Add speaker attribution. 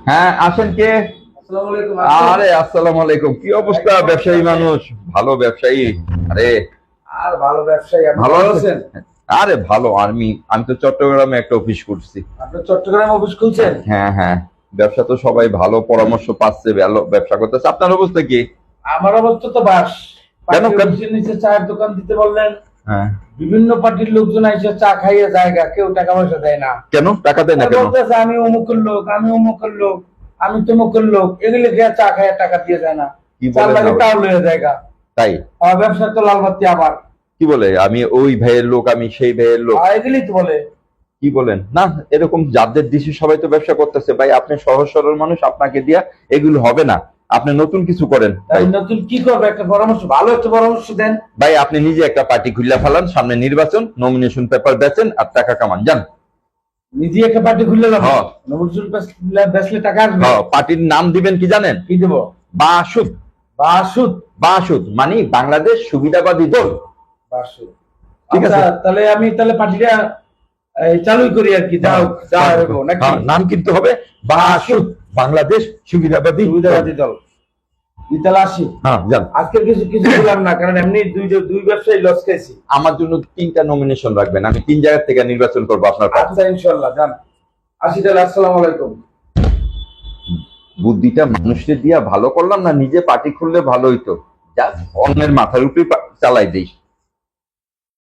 Speaker 1: হ্যাঁ, আসেন কে?
Speaker 2: আসসালামু আলাইকুম।
Speaker 1: আরে আসসালামু আলাইকুম। কি অবস্থা? ব্যবসায়ী মানুষ, ভালো ব্যবসায়ী। আরে
Speaker 2: আর ভালো ব্যবসায়ী, আপনি
Speaker 1: ভালো
Speaker 2: ভালো
Speaker 1: আছেন?
Speaker 2: আছেন?
Speaker 1: আরে ভালো। আমি আমি তো চট্টগ্রামে একটা অফিস করছি।
Speaker 2: আপনি চট্টগ্রামে অফিস খুলছেন?
Speaker 1: হ্যাঁ হ্যাঁ, ব্যবসা তো সবাই ভালো পরামর্শ পাচ্ছে, ভালো ব্যবসা করতেছে। আপনার অবস্থা কি?
Speaker 2: আমার অবস্থা তো বাস।
Speaker 1: কেন
Speaker 2: পার্টি
Speaker 1: কেন?
Speaker 2: অফিসের নিচে চায়ের দোকান দিতে বললেন,
Speaker 1: হ্যাঁ,
Speaker 2: বিভিন্ন পার্টির লোকজন এসে চা খাইয়ে জায়গা, কেউ টাকা পয়সা দেয় না।
Speaker 1: কেন টাকা দেয় না
Speaker 2: আর
Speaker 1: কেন?
Speaker 2: বলতেছে আমি অমুকের লোক, আমি অমুকের লোক, আমি তমুকের লোক, এগুলি খেয়ে চা খাইয়ে টাকা দিয়ে যায় না।
Speaker 1: কি
Speaker 2: চার
Speaker 1: বলেন
Speaker 2: লাগে
Speaker 1: আবার?
Speaker 2: তাও লয়ে জায়গা।
Speaker 1: তাই?
Speaker 2: আমার ব্যবসা তো লাল বাতি আবার।
Speaker 1: কি বলে আমি ওই ভাইয়ের লোক, আমি সেই ভাইয়ের লোক?
Speaker 2: আর এগুলি তো বলে।
Speaker 1: কি বলেন? না, এরকম যাদের দিছি সবাই তো ব্যবসা করতেছে ভাই। আপনি সহজ সরল মানুষ, আপনাকে দিয়া এগুলো হবে না। আপনি নতুন কিছু করেন ভাই।
Speaker 2: আমি নতুন কি করবো? একটা পরামর্শ, ভালো একটা পরামর্শ দেন।
Speaker 1: ভাই আপনি নিজে একটা পার্টি খুললা ফেলান, সামনে নির্বাচন, নমিনেশন পেপার বেচেন আর টাকা কামান, যান।
Speaker 2: নিজে একটা পার্টি খুললে লাভ,
Speaker 1: হ্যাঁ।
Speaker 2: নজরুল বেচলে টাকা আসবে।
Speaker 1: হ্যাঁ, পার্টির নাম দিবেন কি জানেন?
Speaker 2: কি দেবো?
Speaker 1: বাসুদ।
Speaker 2: বাসুদ।
Speaker 1: বাসুদ মানে বাংলাদেশ সুবিধাবাদী দল।
Speaker 2: বাসুদ।
Speaker 1: ঠিক আছে।
Speaker 2: আচ্ছা, তাহলে আমি পার্টিটা চালুই করি আর কি, যাও যা হইব নাকি?
Speaker 1: হ্যাঁ, নাম কিন্তু হবে বাসুদ, বাংলাদেশ সুবিধাবাদী
Speaker 2: সুবিধাবাদী
Speaker 1: দল।
Speaker 2: দল। তাহলে আসি।
Speaker 1: হ্যাঁ, যান।
Speaker 2: আজকে কিছু কিছু বললাম না, কারণ এমনি দুই ব্যবসায়ী লস খাইছি।
Speaker 1: আমার জন্য 3টা নমিনেশন রাখবেন, আমি 3 জায়গা থেকে নির্বাচন করবো আপনার পার্টি।
Speaker 2: আচ্ছা, ইনশাল্লাহ, যান। আসি তাহলে, আসসালামু আলাইকুম।
Speaker 1: বুদ্ধিটা মানুষকে দিয়া ভালো করলাম না, নিজে পার্টি খুললে ভালো হইতো। যা অন্যের মাথার উপরে চালাই দেই।